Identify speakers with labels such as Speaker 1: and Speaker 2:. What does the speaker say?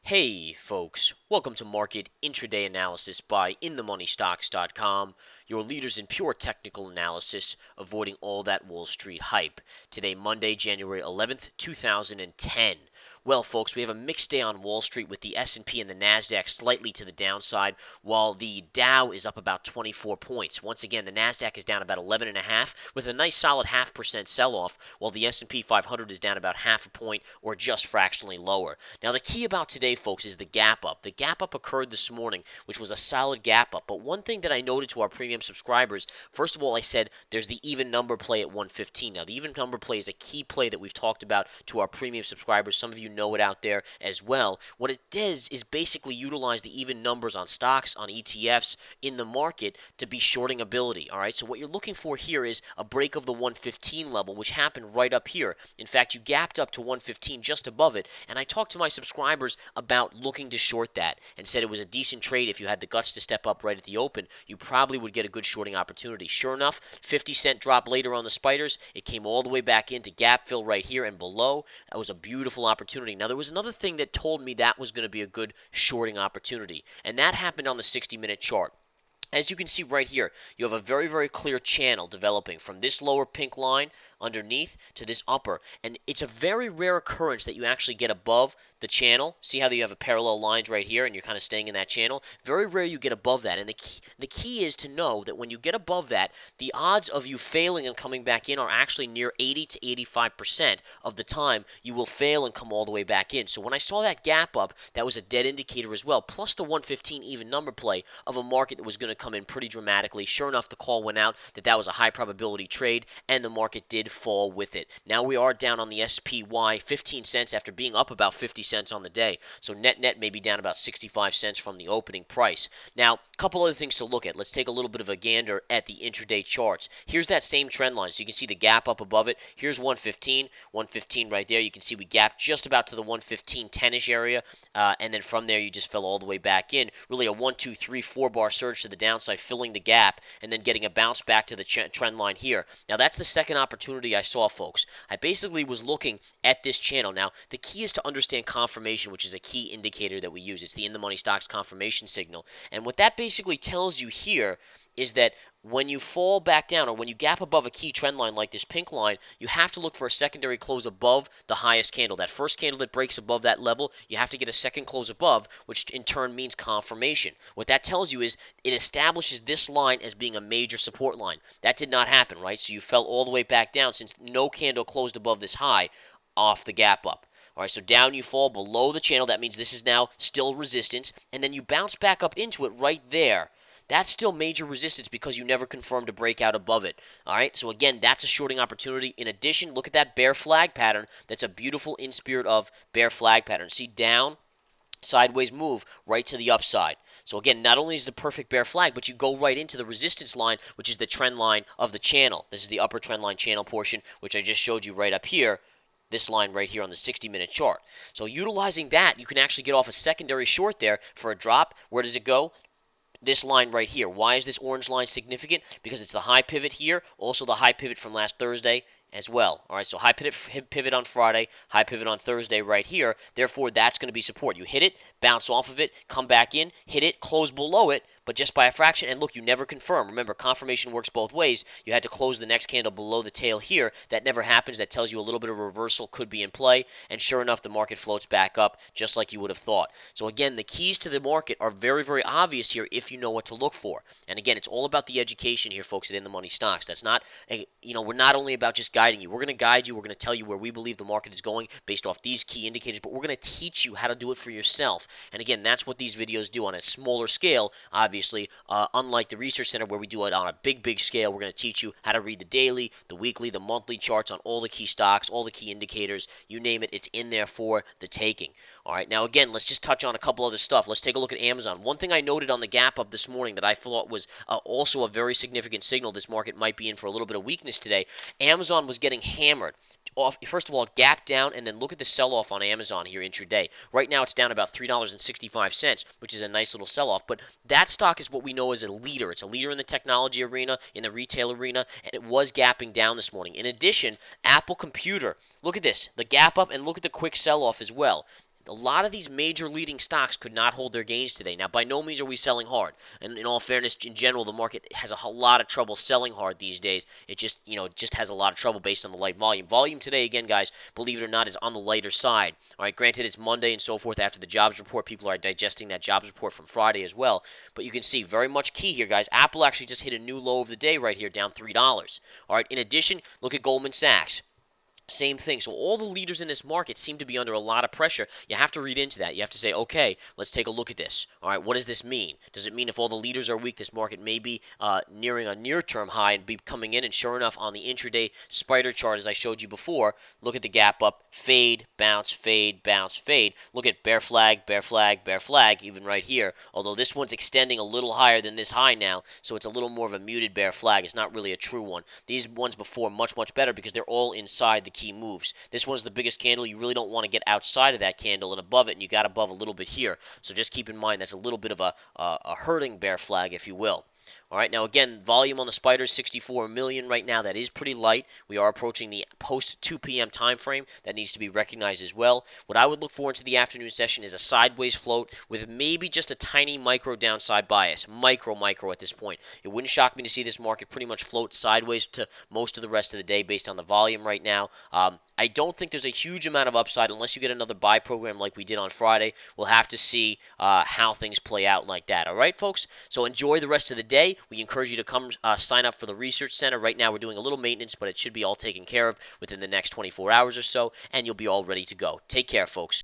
Speaker 1: Hey folks, welcome to Market Intraday Analysis by InTheMoneyStocks.com, your leaders in pure technical analysis, avoiding all that Wall Street hype. Today, Monday, January 11th, 2010. Well, folks, we have a mixed day on Wall Street with the S&P and the Nasdaq slightly to the downside, while the Dow is up about 24 points. Once again, the Nasdaq is down about 11.5 with a nice solid 0.5% sell-off, while the S&P 500 is down about half a point or just fractionally lower. Now, the key about today, folks, is the gap up. The gap up occurred this morning, which was a solid gap up. But one thing that I noted to our premium subscribers, first of all, I said there's the even number play at 115. Now, the even number play is a key play that we've talked about to our premium subscribers. Some of you know it out there as well. What it does is basically utilize the even numbers on stocks, on ETFs, in the market to be shorting ability. All right, so what you're looking for here is a break of the 115 level, which happened right up here. In fact, you gapped up to 115 just above it, and I talked to my subscribers about looking to short that and said it was a decent trade. If you had the guts to step up right at the open, you probably would get a good shorting opportunity. Sure enough, 50-cent drop later on the spiders. It came all the way back into gap fill right here and below. That was a beautiful opportunity. Now, there was another thing that told me that was going to be a good shorting opportunity, and that happened on the 60-minute chart. As you can see right here, you have a very, very clear channel developing from this lower pink line underneath to this upper. And it's a very rare occurrence that you actually get above the channel. See how you have a parallel lines right here and you're kind of staying in that channel? Very rare you get above that. And the key is to know that when you get above that, the odds of you failing and coming back in are actually near 80 to 85% of the time you will fail and come all the way back in. So when I saw that gap up, that was a dead indicator as well. Plus the 115 even number play of a market that was going to come in pretty dramatically. Sure enough, the call went out that that was a high probability trade, and the market did fall with it. Now we are down on the SPY 15 cents after being up about 50 cents on the day. So net may be down about 65 cents from the opening price. Now, a couple other things to look at. Let's take a little bit of a gander at the intraday charts. Here's that same trend line. So you can see the gap up above it. Here's 115, 115 right there. You can see we gapped just about to the 115 10-ish area, and then from there you just fell all the way back in. Really a 1, 2, 3, 4 bar surge to the downside, filling the gap, and then getting a bounce back to the trend line here. Now that's the second opportunity I saw, folks. I basically was looking at this channel. Now the key is to understand confirmation, which is a key indicator that we use. It's the in the money stocks confirmation signal, and what that basically tells you here is that when you fall back down or when you gap above a key trend line like this pink line, you have to look for a secondary close above the highest candle. That first candle that breaks above that level, you have to get a second close above, which in turn means confirmation. What that tells you is it establishes this line as being a major support line. That did not happen, right? So you fell all the way back down since no candle closed above this high off the gap up. All right, so down you fall below the channel. That means this is now still resistance, and then you bounce back up into it right there. That's still major resistance because you never confirmed a breakout above it. All right, so again, that's a shorting opportunity. In addition, look at that bear flag pattern. That's a beautiful in spirit of bear flag pattern. See, down, sideways move right to the upside. So again, not only is the perfect bear flag, but you go right into the resistance line, which is the trend line of the channel. This is the upper trend line channel portion, which I just showed you right up here. This line right here on the 60-minute chart. So utilizing that, you can actually get off a secondary short there for a drop. Where does it go? This line right here. Why is this orange line significant? Because it's the high pivot here, also the high pivot from last Thursday as well. All right, so high pivot on Friday, high pivot on Thursday right here. Therefore, that's going to be support. You hit it, bounce off of it, come back in, hit it, close below it, but just by a fraction. And look, you never confirm. Remember, confirmation works both ways. You had to close the next candle below the tail here. That never happens. That tells you a little bit of a reversal could be in play. And sure enough, the market floats back up just like you would have thought. So again, the keys to the market are very, very obvious here if you know what to look for. And again, it's all about the education here, folks, at In the Money Stocks. That's not, we're not only about just guiding you. We're going to guide you. We're going to tell you where we believe the market is going based off these key indicators, but we're going to teach you how to do it for yourself. And again, that's what these videos do on a smaller scale, obviously. Unlike the Research Center where we do it on a big, big scale, we're going to teach you how to read the daily, the weekly, the monthly charts on all the key stocks, all the key indicators, you name it, it's in there for the taking. All right, now again, let's just touch on a couple other stuff. Let's take a look at Amazon. One thing I noted on the gap up this morning that I thought was also a very significant signal this market might be in for a little bit of weakness today. Amazon was getting hammered. First of all, it gapped down, and then look at the sell-off on Amazon here intraday. Right now, it's down about $3.65, which is a nice little sell-off. But that stock is what we know as a leader. It's a leader in the technology arena, in the retail arena, and it was gapping down this morning. In addition, Apple Computer. Look at this, the gap up, and look at the quick sell-off as well. A lot of these major leading stocks could not hold their gains today. Now, by no means are we selling hard. And in all fairness, in general, the market has a lot of trouble selling hard these days. It just, just has a lot of trouble based on the light volume. Volume today, again, guys, believe it or not, is on the lighter side. All right, granted, it's Monday and so forth after the jobs report. People are digesting that jobs report from Friday as well. But you can see very much key here, guys. Apple actually just hit a new low of the day right here, down $3. All right, in addition, look at Goldman Sachs. Same thing. So all the leaders in this market seem to be under a lot of pressure. You have to read into that. You have to say, okay, let's take a look at this. All right, what does this mean? Does it mean if all the leaders are weak, this market may be nearing a near-term high and be coming in? And sure enough, on the intraday spider chart, as I showed you before, look at the gap up, fade, bounce, fade, bounce, fade. Look at bear flag, bear flag, bear flag, even right here. Although this one's extending a little higher than this high now, so it's a little more of a muted bear flag. It's not really a true one. These ones before much, much better because they're all inside the key moves. This one's the biggest candle. You really don't want to get outside of that candle and above it, and you got above a little bit here. So just keep in mind that's a little bit of a hurting bear flag, if you will. All right, now again, volume on the spiders, 64 million right now. That is pretty light. We are approaching the post 2 p.m. time frame. That needs to be recognized as well. What I would look for into the afternoon session is a sideways float with maybe just a tiny micro downside bias. Micro at this point. It wouldn't shock me to see this market pretty much float sideways to most of the rest of the day based on the volume right now. I don't think there's a huge amount of upside unless you get another buy program like we did on Friday. We'll have to see how things play out like that. All right, folks? So enjoy the rest of the day. We encourage you to come sign up for the Research Center. Right now we're doing a little maintenance, but it should be all taken care of within the next 24 hours or so, and you'll be all ready to go. Take care, folks.